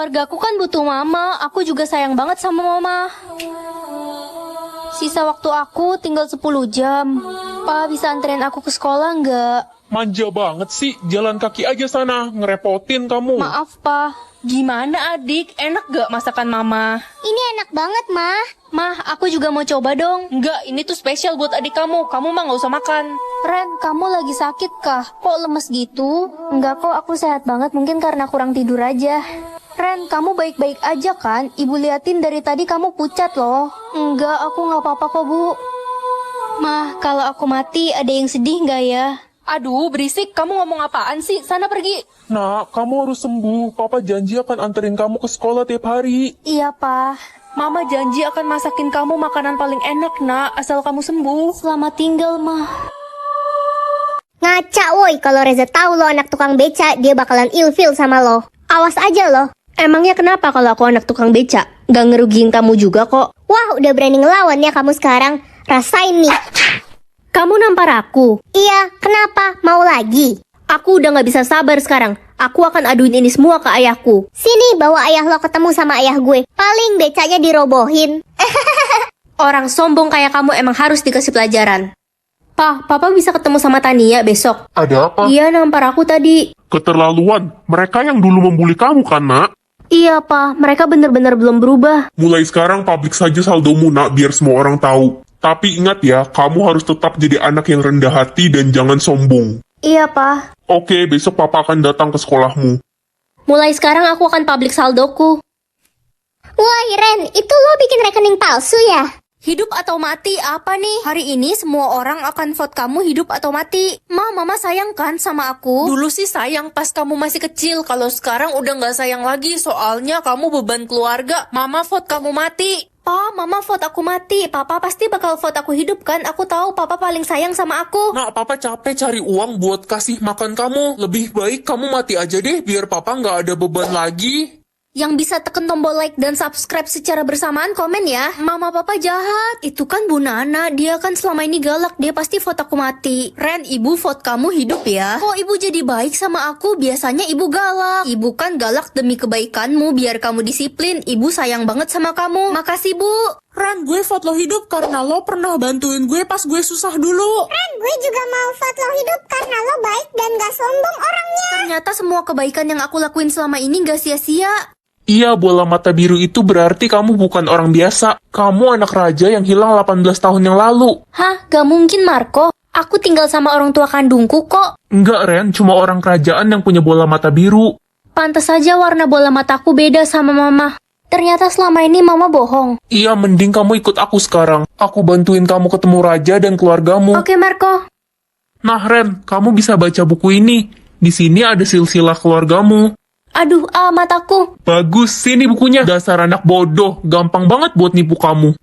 Keluargaku kan butuh mama, aku juga sayang banget sama mama. Sisa waktu aku tinggal 10 jam. Pa, bisa anterin aku ke sekolah nggak? Manja banget sih, jalan kaki aja sana, ngerepotin kamu. Maaf, Pa. Gimana adik, enak gak masakan mama? Ini enak banget, Mah. Mah, aku juga mau coba dong. Enggak, ini tuh spesial buat adik kamu mah gak usah makan. Ren, kamu lagi sakit kah? Kok lemes gitu? Enggak kok, aku sehat banget, mungkin karena kurang tidur aja. Ren, kamu baik-baik aja kan? Ibu liatin dari tadi kamu pucat loh. Enggak, aku nggak apa-apa kok, Bu. Mah, kalau aku mati ada yang sedih nggak ya? Aduh, berisik, kamu ngomong apaan sih? Sana pergi. Nak, kamu harus sembuh. Papa janji akan anterin kamu ke sekolah tiap hari. Iya, Pa. Mama janji akan masakin kamu makanan paling enak, nak, asal kamu sembuh. Selamat tinggal, Mah. Ngaca woi, kalau Reza tahu lo anak tukang beca, dia bakalan ilfil sama lo. Awas aja lo. Emangnya kenapa kalau aku anak tukang beca? Gak ngerugiin kamu juga kok. Wah, udah berani ngelawan ya kamu sekarang. Rasain nih. Kamu nampar aku. Iya, kenapa? Mau lagi? Aku udah gak bisa sabar sekarang. Aku akan aduin ini semua ke ayahku. Sini, bawa ayah lo ketemu sama ayah gue. Paling becanya dirobohin. Orang sombong kayak kamu emang harus dikasih pelajaran. Papa bisa ketemu sama Tania besok. Ada apa? Dia nampar aku tadi. Keterlaluan. Mereka yang dulu membuli kamu kan, nak? Iya, Pa. Mereka bener-bener belum berubah. Mulai sekarang publik saja saldomu, nak, biar semua orang tahu. Tapi ingat ya, kamu harus tetap jadi anak yang rendah hati dan jangan sombong. Iya, Pa. Oke, besok papa akan datang ke sekolahmu. Mulai sekarang aku akan publik saldoku. Woi, Ren, itu lo bikin rekening palsu ya? Hidup atau mati apa nih? Hari ini semua orang akan vote kamu hidup atau mati. Mama sayang kan sama aku? Dulu sih sayang pas kamu masih kecil, kalau sekarang udah gak sayang lagi, soalnya kamu beban keluarga. Mama vote kamu mati. Pa, Mama vote aku mati. Papa pasti bakal vote aku hidup kan? Aku tahu Papa paling sayang sama aku. Nak, papa capek cari uang buat kasih makan kamu. Lebih baik kamu mati aja deh, biar papa nggak ada beban lagi. Yang bisa tekan tombol like dan subscribe secara bersamaan komen ya. Mama Papa jahat. Itu kan Bu Nana, dia kan selama ini galak. Dia pasti vote aku mati. Ren, ibu vote kamu hidup ya. Kok ibu jadi baik sama aku? Biasanya ibu galak. Ibu kan galak demi kebaikanmu, biar kamu disiplin. Ibu sayang banget sama kamu. Makasih Bu. Ren, gue vote lo hidup karena lo pernah bantuin gue pas gue susah dulu. Ren, gue juga mau vote lo hidup karena lo baik dan gak sombong orangnya. Ternyata semua kebaikan yang aku lakuin selama ini gak sia-sia. Iya, bola mata biru itu berarti kamu bukan orang biasa. Kamu anak raja yang hilang 18 tahun yang lalu. Hah? Gak mungkin Marco. Aku tinggal sama orang tua kandungku kok. Enggak, Ren, cuma orang kerajaan yang punya bola mata biru. Pantes saja warna bola mataku beda sama Mama. Ternyata selama ini Mama bohong. Iya, mending kamu ikut aku sekarang. Aku bantuin kamu ketemu raja dan keluargamu. Oke Marco. Nah, Ren, kamu bisa baca buku ini. Di sini ada silsilah keluargamu. Aduh, mataku. Bagus, sini bukunya. Dasar anak bodoh, gampang banget buat nipu kamu.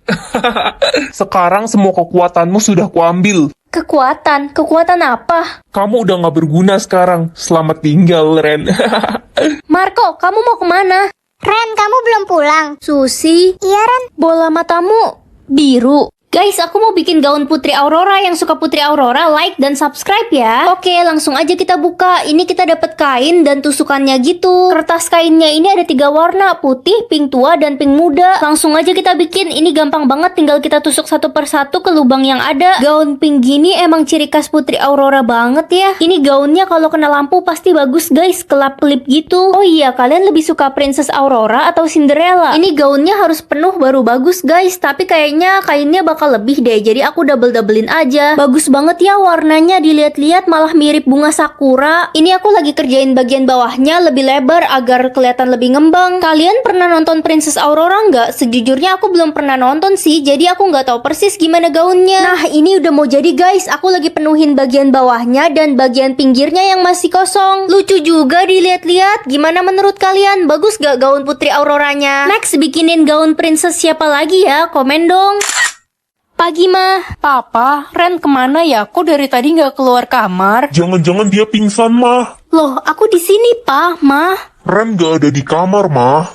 Sekarang semua kekuatanmu sudah kuambil. Kekuatan? Kekuatan apa? Kamu udah gak berguna sekarang. Selamat tinggal, Ren. Marco, kamu mau kemana? Ren, kamu belum pulang. Susi, Iya, Ren. bola matamu biru. Guys, aku mau bikin gaun Putri Aurora. Yang suka Putri Aurora, like dan subscribe ya. Oke, langsung aja kita buka. Ini kita dapat kain dan tusukannya gitu. Kertas kainnya ini ada 3 warna, putih, pink tua, dan pink muda. Langsung aja kita bikin. Ini gampang banget, tinggal kita tusuk satu persatu ke lubang yang ada. Gaun pink gini emang ciri khas Putri Aurora banget ya. Ini gaunnya kalau kena lampu pasti bagus guys, kelap-kelip gitu. Oh iya, kalian lebih suka Princess Aurora atau Cinderella? Ini gaunnya harus penuh baru bagus guys, tapi kayaknya kainnya bakal lebih deh, jadi aku double-doublein aja. Bagus banget ya warnanya, dilihat-lihat malah mirip bunga sakura. Ini aku lagi kerjain bagian bawahnya lebih lebar agar kelihatan lebih ngembang. Kalian pernah nonton Princess Aurora nggak? Sejujurnya aku belum pernah nonton sih, jadi aku nggak tahu persis gimana gaunnya. Nah, ini udah mau jadi guys, aku lagi penuhin bagian bawahnya dan bagian pinggirnya yang masih kosong. Lucu juga dilihat-lihat. Gimana menurut kalian? Bagus gak gaun Putri Auroranya? Next, bikinin gaun princess siapa lagi ya? Komen dong. Pagi, Mah. Papa, Ren kemana ya? Kok dari tadi nggak keluar kamar? Jangan-jangan dia pingsan, Mah. Loh, aku di sini, Pa, Mah. Ren gak ada di kamar, Mah.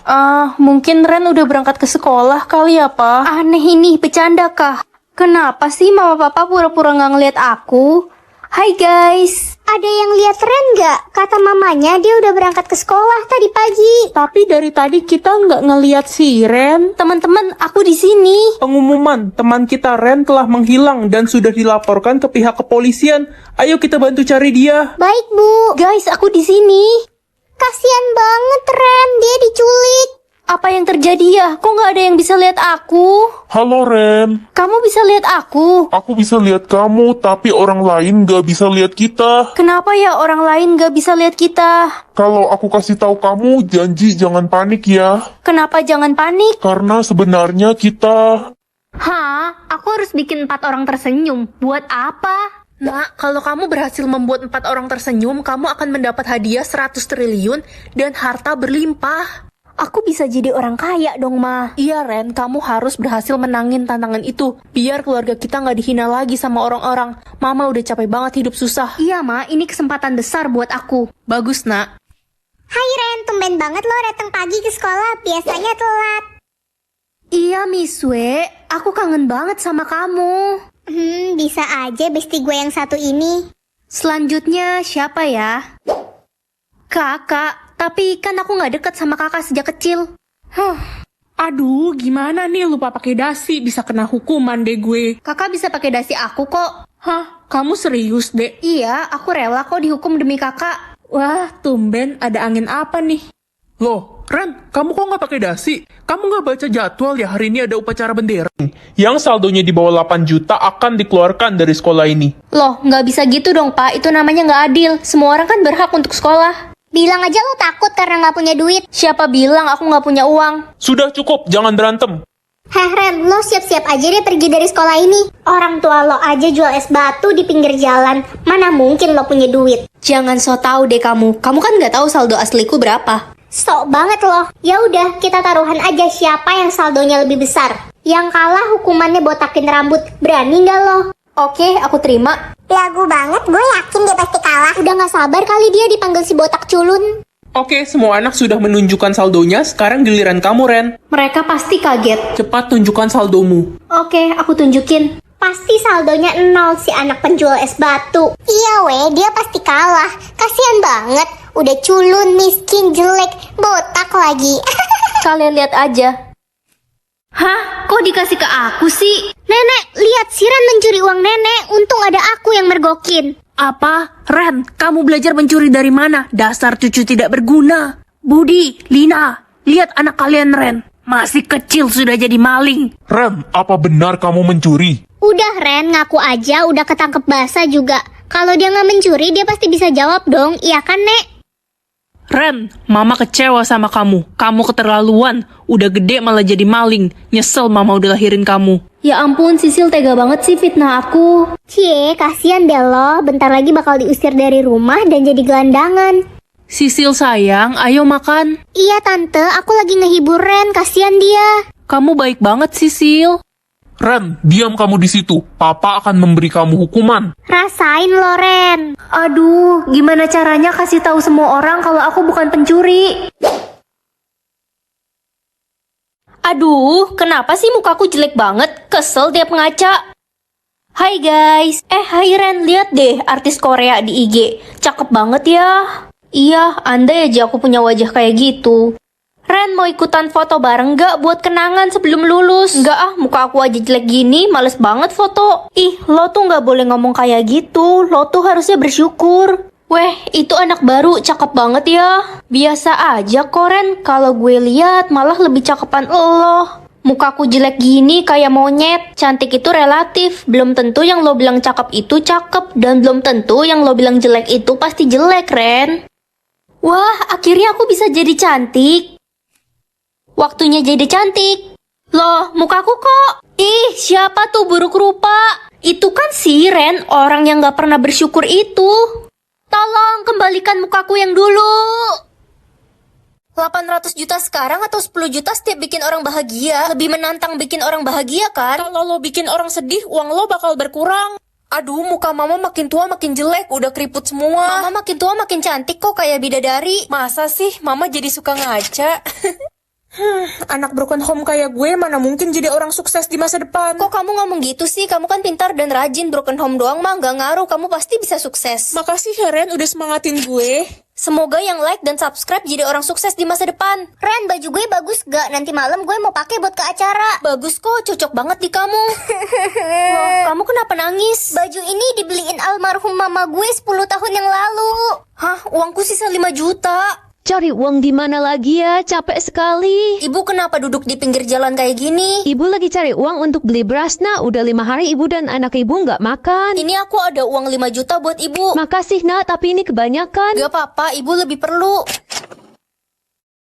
Mungkin Ren udah berangkat ke sekolah kali ya, Pa? Aneh ini, bercanda kah? Kenapa sih Mama Papa pura-pura nggak ngeliat aku? Hai guys. Ada yang lihat Ren nggak? Kata mamanya dia udah berangkat ke sekolah tadi pagi. Tapi dari tadi kita nggak ngeliat si Ren. Teman-teman, aku di sini. Pengumuman, teman kita Ren telah menghilang dan sudah dilaporkan ke pihak kepolisian. Ayo kita bantu cari dia. Baik, Bu. Guys, aku di sini. Kasian banget Ren, dia diculik. Apa yang terjadi ya? Kok nggak ada yang bisa lihat aku? Halo Ren, Kamu bisa lihat aku? aku bisa lihat kamu, tapi orang lain nggak bisa lihat kita. Kenapa ya orang lain nggak bisa lihat kita? Kalau aku kasih tahu kamu, janji jangan panik ya. Kenapa jangan panik? Karena sebenarnya kita... Hah? Aku harus bikin 4 orang tersenyum. Buat apa? Nak, kalau kamu berhasil membuat 4 orang tersenyum, kamu akan mendapat hadiah 100 triliun dan harta berlimpah. Aku bisa jadi orang kaya dong, Ma. Iya, Ren, kamu harus berhasil menangin tantangan itu. Biar keluarga kita nggak dihina lagi sama orang-orang. Mama udah capek banget hidup susah. Iya, Ma. Ini kesempatan besar buat aku. Bagus, Nak. Hai Ren, tumben banget lo datang pagi ke sekolah, biasanya telat. Iya, Miswe. Aku kangen banget sama kamu. Bisa aja bestie gue yang satu ini. Selanjutnya siapa ya? Kakak. Tapi kan aku nggak deket sama kakak sejak kecil. Aduh, gimana nih lupa pakai dasi, bisa kena hukuman deh gue. Kakak bisa pakai dasi aku kok. Hah, kamu serius dek? Iya, aku rela kok dihukum demi kakak. Wah, tumben ada angin apa nih? Loh, Ren, kamu kok nggak pakai dasi? Kamu nggak baca jadwal ya hari ini ada upacara bendera? Yang saldonya di bawah 8 juta akan dikeluarkan dari sekolah ini. Loh, nggak bisa gitu dong, Pak. Itu namanya nggak adil. Semua orang kan berhak untuk sekolah. Bilang aja lo takut karena nggak punya duit. Siapa bilang aku nggak punya uang? Sudah cukup, jangan berantem. Heh Ren, lo siap-siap aja deh pergi dari sekolah ini. Orang tua lo aja jual es batu di pinggir jalan. Mana mungkin lo punya duit? Jangan so tau deh kamu. Kamu kan nggak tahu saldo asliku berapa. Sok banget lo. Ya udah, kita taruhan aja siapa yang saldonya lebih besar. Yang kalah hukumannya botakin rambut. Berani nggak lo? Oke, aku terima. Lagu banget, gue yakin dia pasti kalah. Udah gak sabar kali dia dipanggil si botak culun. Oke, semua anak sudah menunjukkan saldonya, sekarang giliran kamu, Ren. Mereka pasti kaget. Cepat tunjukkan saldomu. Oke, aku tunjukin. Pasti saldonya 0 si anak penjual es batu. Iya weh, dia pasti kalah. Kasian banget, udah culun, miskin, jelek, botak lagi. Kalian lihat aja. Hah? Kok dikasih ke aku sih? Nenek, lihat Siran mencuri uang nenek. Untung ada aku yang mergokin. Apa? Ren, kamu belajar mencuri dari mana? Dasar cucu tidak berguna. Budi, Lina, lihat anak kalian Ren. Masih kecil sudah jadi maling. Ren, apa benar kamu mencuri? Udah Ren, ngaku aja udah ketangkep basah juga. Kalau dia nggak mencuri, dia pasti bisa jawab dong. Iya kan, Nek? Ren, mama kecewa sama kamu. Kamu keterlaluan. Udah gede malah jadi maling. Nyesel mama udah lahirin kamu. Ya ampun, Sisil tega banget sih fitnah aku. Cie, kasihan deh lo. Bentar lagi bakal diusir dari rumah dan jadi gelandangan. Sisil sayang, ayo makan. Iya tante, aku lagi ngehibur Ren. Kasihan dia. Kamu baik banget, Sisil. Ren, diam kamu di situ. Papa akan memberi kamu hukuman. Rasain lo Ren. Aduh, gimana caranya kasih tahu semua orang kalau aku bukan pencuri? Aduh, kenapa sih mukaku jelek banget? Kesel tiap ngaca. Hai guys. Hai Ren, lihat deh artis Korea di IG. Cakep banget ya. Iya, andai aja aku punya wajah kayak gitu. Ren, mau ikutan foto bareng gak buat kenangan sebelum lulus? Enggak ah, muka aku aja jelek gini, males banget foto. Ih, lo tuh gak boleh ngomong kayak gitu. Lo tuh harusnya bersyukur. Weh, itu anak baru, cakep banget ya. Biasa aja kok Ren, kalau gue lihat malah lebih cakepan lo. Mukaku jelek gini kayak monyet. Cantik itu relatif. Belum tentu yang lo bilang cakep itu cakep. Dan belum tentu yang lo bilang jelek itu pasti jelek, Ren. Wah, akhirnya aku bisa jadi cantik. Waktunya jadi cantik. Loh, mukaku kok. Ih, siapa tuh buruk rupa? Itu kan si Ren, orang yang gak pernah bersyukur itu. Tolong kembalikan mukaku yang dulu. 800 juta sekarang atau 10 juta setiap bikin orang bahagia? Lebih menantang bikin orang bahagia kan? Kalau lo bikin orang sedih, uang lo bakal berkurang. Aduh, muka mama makin tua makin jelek, udah keriput semua. Mama makin tua makin cantik kok kayak bidadari. Masa sih, mama jadi suka ngaca? Anak broken home kayak gue mana mungkin jadi orang sukses di masa depan. Kok kamu ngomong gitu sih? Kamu kan pintar dan rajin, broken home doang mah nggak ngaruh, kamu pasti bisa sukses. Makasih ya Ren udah semangatin gue. Semoga yang like dan subscribe jadi orang sukses di masa depan. Ren, baju gue bagus gak? Nanti malam gue mau pakai buat ke acara. Bagus kok, cocok banget di kamu. Loh, kamu kenapa nangis? Baju ini dibeliin almarhum mama gue 10 tahun yang lalu. Hah, uangku sisa 5 juta. Cari uang di mana lagi ya? Capek sekali. Ibu kenapa duduk di pinggir jalan kayak gini? Ibu lagi cari uang untuk beli beras, nak. Udah 5 hari ibu dan anak ibu nggak makan. Ini aku ada uang 5 juta buat ibu. Makasih, nak. Tapi ini kebanyakan. Gak apa-apa, ibu lebih perlu.